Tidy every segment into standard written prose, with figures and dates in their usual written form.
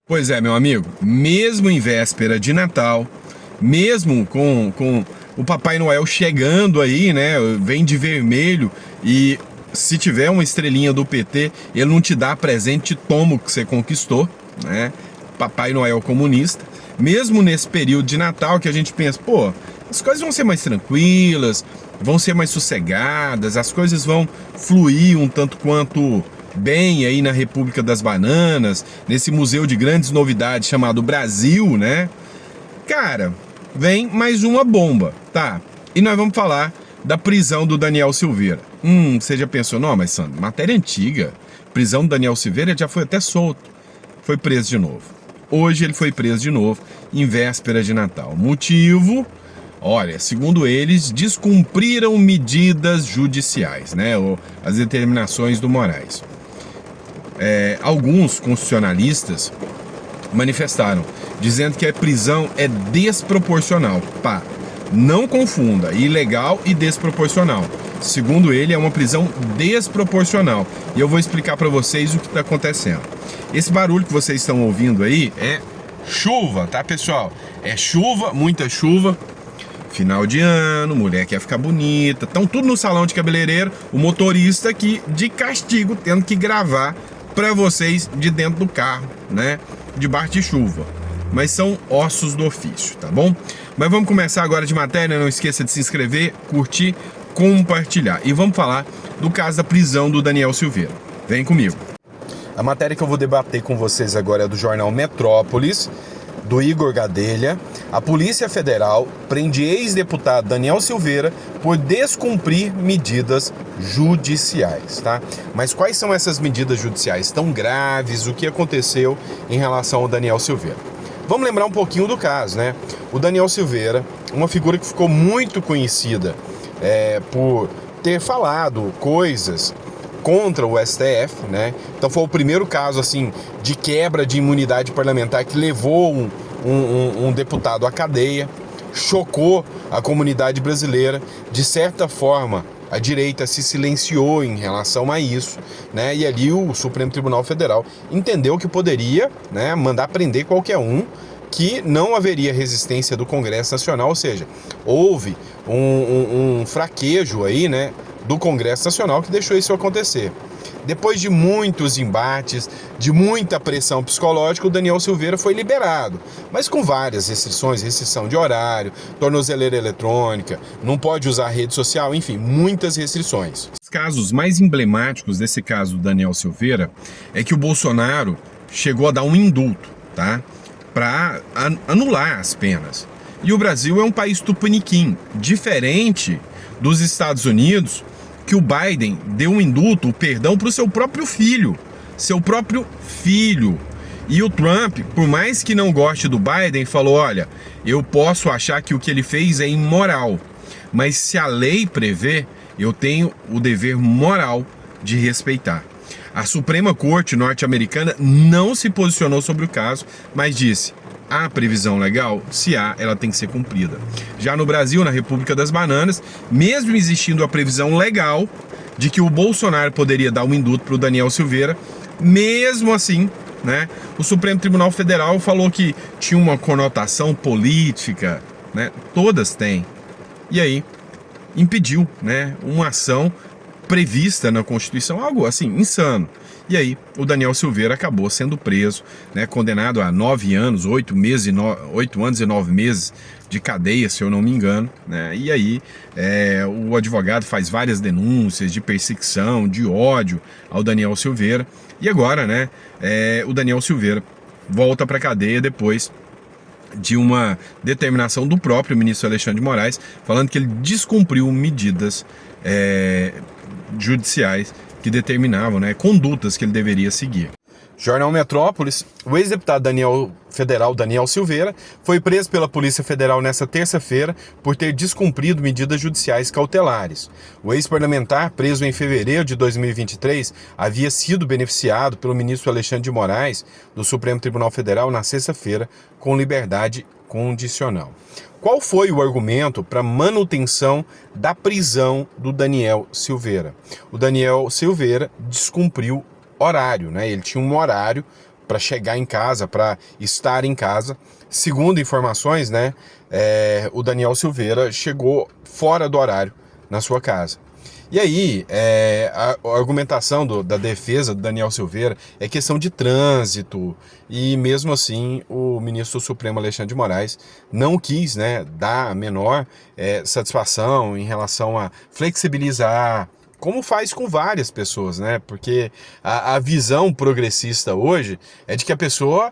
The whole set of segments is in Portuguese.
Pois é, meu amigo, mesmo em véspera de Natal, mesmo com o Papai Noel chegando aí, né? Vem de vermelho e se tiver uma estrelinha do PT, ele não te dá presente, toma o que você conquistou, né? Papai Noel comunista. Mesmo nesse período de Natal que a gente pensa, pô, as coisas vão ser mais tranquilas, vão ser mais sossegadas, as coisas vão fluir um tanto quanto bem aí na República das Bananas, nesse museu de grandes novidades chamado Brasil, né? Cara, vem mais uma bomba, tá? E nós vamos falar da prisão do Daniel Silveira. Você já pensou, não, mas Sandro, matéria antiga. Prisão do Daniel Silveira já foi até solto. Foi preso de novo. Hoje ele foi preso de novo, em véspera de Natal. Motivo? Olha, segundo eles, descumpriram medidas judiciais, né? Ou as determinações do Moraes. Alguns constitucionalistas manifestaram, dizendo que a prisão é desproporcional. Pá, não confunda ilegal e desproporcional. Segundo ele, é uma prisão desproporcional. E eu vou explicar para vocês o que está acontecendo. Esse barulho que vocês estão ouvindo aí é chuva, tá, pessoal? É chuva, muita chuva. Final de ano, mulher quer ficar bonita. Estão tudo no salão de cabeleireiro. O motorista aqui, de castigo, tendo que gravar para vocês de dentro do carro, né? Debaixo de chuva. Mas são ossos do ofício, tá bom? Mas vamos começar agora de matéria. Não esqueça de se inscrever, curtir, compartilhar. E vamos falar do caso da prisão do Daniel Silveira. Vem comigo. A matéria que eu vou debater com vocês agora é do jornal Metrópolis, do Igor Gadelha. A Polícia Federal prende ex-deputado Daniel Silveira por descumprir medidas judiciais, tá? Mas quais são essas medidas judiciais tão graves? O que aconteceu em relação ao Daniel Silveira? Vamos lembrar um pouquinho do caso, né? O Daniel Silveira, uma figura que ficou muito conhecida por ter falado coisas contra o STF, né? Então foi o primeiro caso, assim, de quebra de imunidade parlamentar que levou um deputado à cadeia, chocou a comunidade brasileira. De certa forma, a direita se silenciou em relação a isso, né? E ali o Supremo Tribunal Federal entendeu que poderia, né, mandar prender qualquer um, que não haveria resistência do Congresso Nacional, ou seja, houve um fraquejo aí, né, do Congresso Nacional que deixou isso acontecer. Depois de muitos embates, de muita pressão psicológica, o Daniel Silveira foi liberado, mas com várias restrições, restrição de horário, tornozeleira eletrônica, não pode usar rede social, enfim, muitas restrições. Os casos mais emblemáticos desse caso do Daniel Silveira é que o Bolsonaro chegou a dar um indulto, tá? Para anular as penas. E o Brasil é um país tupiniquim, diferente dos Estados Unidos, que o Biden deu um indulto, o perdão, para o seu próprio filho. Seu próprio filho. E o Trump, por mais que não goste do Biden, falou, olha, eu posso achar que o que ele fez é imoral, mas se a lei prevê, eu tenho o dever moral de respeitar. A Suprema Corte norte-americana não se posicionou sobre o caso, mas disse, há previsão legal? Se há, ela tem que ser cumprida. Já no Brasil, na República das Bananas, mesmo existindo a previsão legal de que o Bolsonaro poderia dar um indulto para o Daniel Silveira, mesmo assim, né, o Supremo Tribunal Federal falou que tinha uma conotação política, né, todas têm. E aí, impediu, né, uma ação prevista na Constituição, algo assim, insano. E aí, o Daniel Silveira acabou sendo preso, né, condenado a 9 anos, 8 anos e 9 meses de cadeia, se eu não me engano, né? E aí, o advogado faz várias denúncias de perseguição, de ódio ao Daniel Silveira. E agora, né, o Daniel Silveira volta para a cadeia depois de uma determinação do próprio ministro Alexandre de Moraes, falando que ele descumpriu medidas judiciais que determinavam, né, condutas que ele deveria seguir. Jornal Metrópolis, o ex-deputado federal Daniel Silveira foi preso pela Polícia Federal nesta terça-feira por ter descumprido medidas judiciais cautelares. O ex-parlamentar, preso em fevereiro de 2023, havia sido beneficiado pelo ministro Alexandre de Moraes, do Supremo Tribunal Federal, na sexta-feira, com liberdade condicional. Qual foi o argumento para manutenção da prisão do Daniel Silveira? O Daniel Silveira descumpriu horário, né? Ele tinha um horário para chegar em casa, para estar em casa. Segundo informações, né, o Daniel Silveira chegou fora do horário na sua casa. E aí, a argumentação da defesa do Daniel Silveira é questão de trânsito, e mesmo assim o ministro Supremo Alexandre de Moraes não quis, né, dar a menor satisfação em relação a flexibilizar, como faz com várias pessoas, né? Porque a visão progressista hoje é de que a pessoa,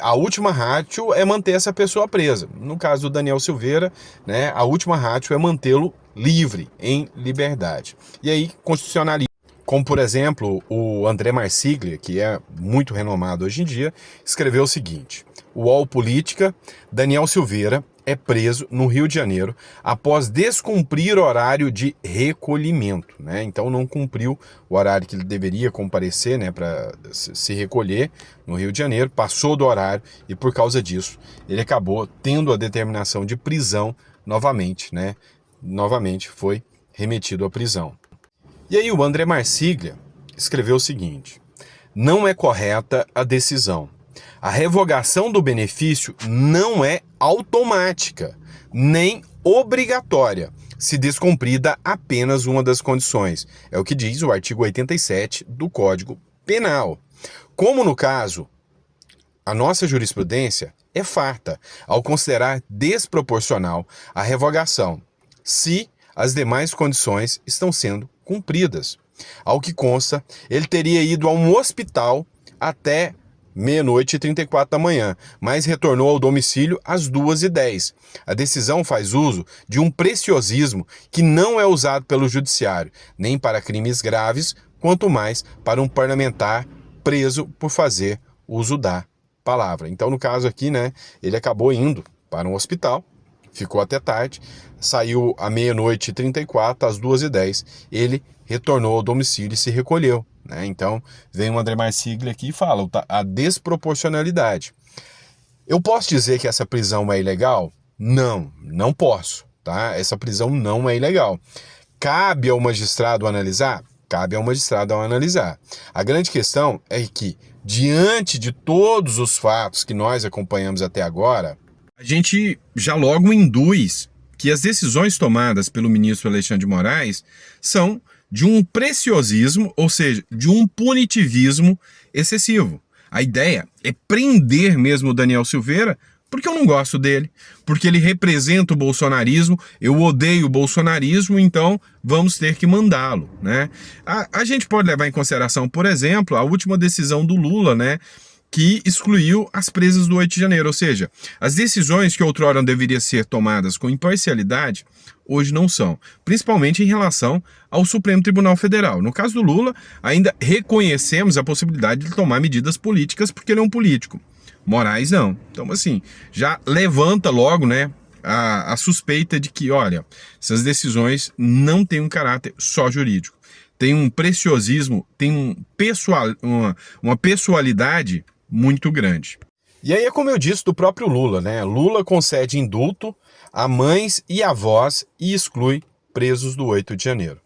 a última ratio é manter essa pessoa presa. No caso do Daniel Silveira, né, a última ratio é mantê-lo livre, em liberdade. E aí, constitucionalistas, como por exemplo o André Marsiglia, que é muito renomado hoje em dia, escreveu o seguinte: o UOL Política, Daniel Silveira é preso no Rio de Janeiro após descumprir horário de recolhimento, né? Então não cumpriu o horário que ele deveria comparecer, né, para se recolher no Rio de Janeiro, passou do horário e por causa disso ele acabou tendo a determinação de prisão novamente, né? Novamente foi remetido à prisão. E aí o André Marsiglia escreveu o seguinte: não é correta a decisão. A revogação do benefício não é automática, nem obrigatória, se descumprida apenas uma das condições. É o que diz o artigo 87 do Código Penal. Como no caso, a nossa jurisprudência é farta ao considerar desproporcional a revogação, se as demais condições estão sendo cumpridas. Ao que consta, ele teria ido a um hospital até meia-noite e 34 da manhã, mas retornou ao domicílio às 2h10. A decisão faz uso de um preciosismo que não é usado pelo judiciário, nem para crimes graves, quanto mais para um parlamentar preso por fazer uso da palavra. Então, no caso aqui, né, ele acabou indo para um hospital, ficou até tarde, saiu à meia-noite e 34, às 2h10, ele retornou ao domicílio e se recolheu, né? Então, vem o André Marsiglia aqui e fala a desproporcionalidade. Eu posso dizer que essa prisão é ilegal? Não, não posso, tá? Essa prisão não é ilegal. Cabe ao magistrado analisar? Cabe ao magistrado analisar. A grande questão é que, diante de todos os fatos que nós acompanhamos até agora, a gente já logo induz que as decisões tomadas pelo ministro Alexandre de Moraes são de um preciosismo, ou seja, de um punitivismo excessivo. A ideia é prender mesmo o Daniel Silveira porque eu não gosto dele, porque ele representa o bolsonarismo, eu odeio o bolsonarismo, então vamos ter que mandá-lo, né? A gente pode levar em consideração, por exemplo, a última decisão do Lula, né, que excluiu as presas do 8 de janeiro, ou seja, as decisões que outrora deveriam ser tomadas com imparcialidade, hoje não são, principalmente em relação ao Supremo Tribunal Federal. No caso do Lula, ainda reconhecemos a possibilidade de tomar medidas políticas porque ele é um político. Moraes não. Então, assim, já levanta logo, né, a suspeita de que, olha, essas decisões não têm um caráter só jurídico. Tem um preciosismo, tem uma pessoalidade muito grande. E aí é como eu disse do próprio Lula, né? Lula concede indulto a mães e avós e exclui presos do 8 de janeiro.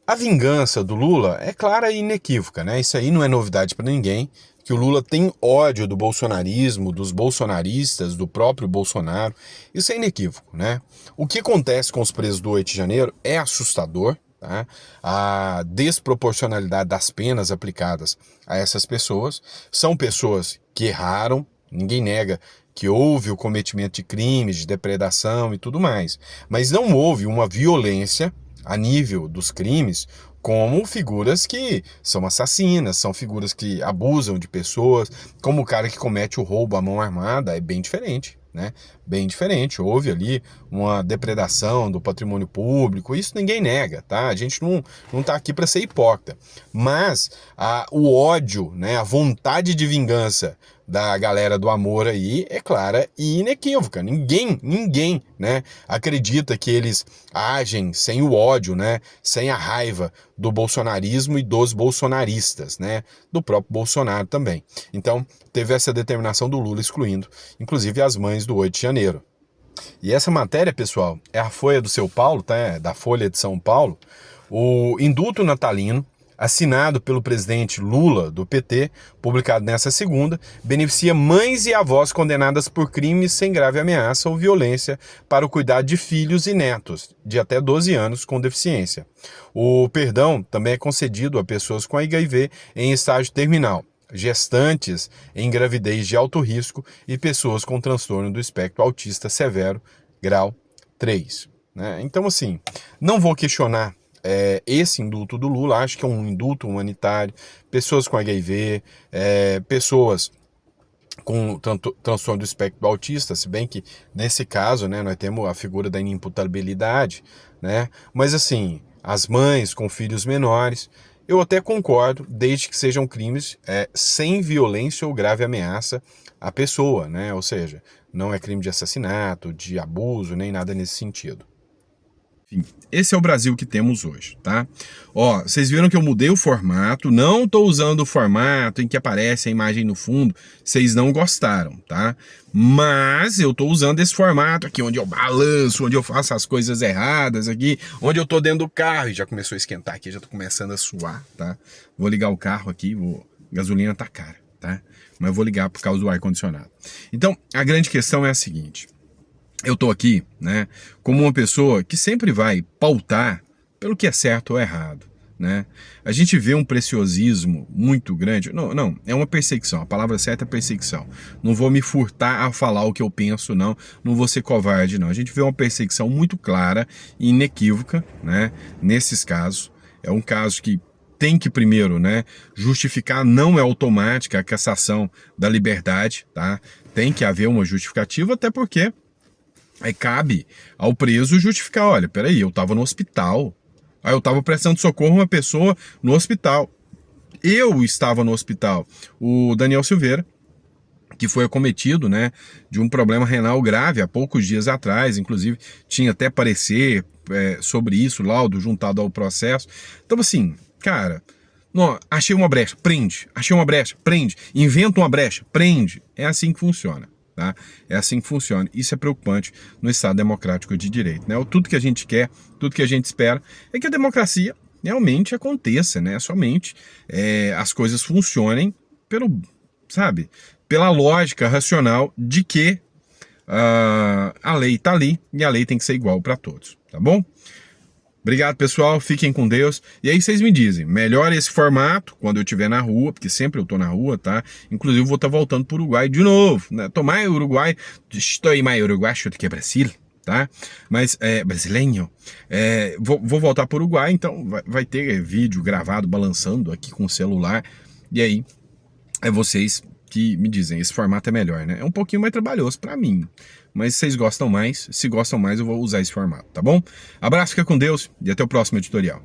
A vingança do Lula é clara e inequívoca, né? Isso aí não é novidade para ninguém, que o Lula tem ódio do bolsonarismo, dos bolsonaristas, do próprio Bolsonaro. Isso é inequívoco, né? O que acontece com os presos do 8 de janeiro é assustador. Tá? A desproporcionalidade das penas aplicadas a essas pessoas. São pessoas que erraram, ninguém nega que houve o cometimento de crimes, de depredação e tudo mais, mas não houve uma violência a nível dos crimes como figuras que são assassinas, são figuras que abusam de pessoas, como o cara que comete o roubo à mão armada, é bem diferente. Né? Bem diferente, houve ali uma depredação do patrimônio público, isso ninguém nega, tá? A gente não tá aqui para ser hipócrita, mas o ódio, né, a vontade de vingança da galera do amor aí é clara e inequívoca. Ninguém, né, acredita que eles agem sem o ódio, né, sem a raiva do bolsonarismo e dos bolsonaristas, né, do próprio Bolsonaro também. Então, teve essa determinação do Lula excluindo, inclusive, as mães do 8 de janeiro. E essa matéria, pessoal, é a Folha do São Paulo, tá? Da Folha de São Paulo, o indulto natalino assinado pelo presidente Lula, do PT, publicado nesta segunda, beneficia mães e avós condenadas por crimes sem grave ameaça ou violência para o cuidado de filhos e netos de até 12 anos com deficiência. O perdão também é concedido a pessoas com HIV em estágio terminal, gestantes em gravidez de alto risco e pessoas com transtorno do espectro autista severo, grau 3. Né? Então, assim, não vou questionar esse indulto do Lula, acho que é um indulto humanitário, pessoas com HIV, pessoas com transtorno do espectro autista, se bem que nesse caso, né, nós temos a figura da inimputabilidade, né, mas assim, as mães com filhos menores, eu até concordo, desde que sejam crimes sem violência ou grave ameaça à pessoa, né, ou seja, não é crime de assassinato, de abuso, nem nada nesse sentido. Enfim, esse é o Brasil que temos hoje, tá? Ó, vocês viram que eu mudei o formato, não tô usando o formato em que aparece a imagem no fundo, vocês não gostaram, tá? Mas eu tô usando esse formato aqui, onde eu balanço, onde eu faço as coisas erradas aqui, onde eu tô dentro do carro, e já começou a esquentar aqui, já tô começando a suar, tá? Vou ligar o carro aqui, gasolina tá cara, tá? Mas eu vou ligar por causa do ar-condicionado. Então, a grande questão é a seguinte: eu tô aqui, né, como uma pessoa que sempre vai pautar pelo que é certo ou errado, né? A gente vê um preciosismo muito grande. Não, é uma perseguição. A palavra certa é perseguição. Não vou me furtar a falar o que eu penso, não vou ser covarde, não. A gente vê uma perseguição muito clara e inequívoca, né, nesses casos. É um caso que tem que primeiro, né, justificar, não é automática a cassação da liberdade, tá? Tem que haver uma justificativa, até porque cabe ao preso justificar: olha, peraí, eu estava no hospital, eu estava prestando socorro a uma pessoa no hospital, eu estava no hospital. O Daniel Silveira, que foi acometido, né, de um problema renal grave há poucos dias atrás, inclusive tinha até parecer sobre isso, laudo juntado ao processo. Então, assim, cara, não, achei uma brecha, prende, achei uma brecha, prende, inventa uma brecha, prende. É assim que funciona. Tá? É assim que funciona. Isso é preocupante no Estado democrático de direito, né? Tudo que a gente quer, tudo que a gente espera é que a democracia realmente aconteça, né? Somente as coisas funcionem pela lógica racional de que a lei está ali e a lei tem que ser igual para todos, tá bom? Obrigado, pessoal. Fiquem com Deus. E aí vocês me dizem, melhor esse formato quando eu estiver na rua, porque sempre eu tô na rua, tá? Inclusive vou estar voltando para o Uruguai de novo, né? Tô mais Uruguai, estou mais uruguaio do que Brasil, tá? Mas brasileiro. Vou voltar para o Uruguai, então vai ter vídeo gravado balançando aqui com o celular. E aí vocês que me dizem, esse formato é melhor, né? É um pouquinho mais trabalhoso para mim, mas se vocês gostam mais, eu vou usar esse formato, tá bom? Abraço, fica com Deus e até o próximo editorial.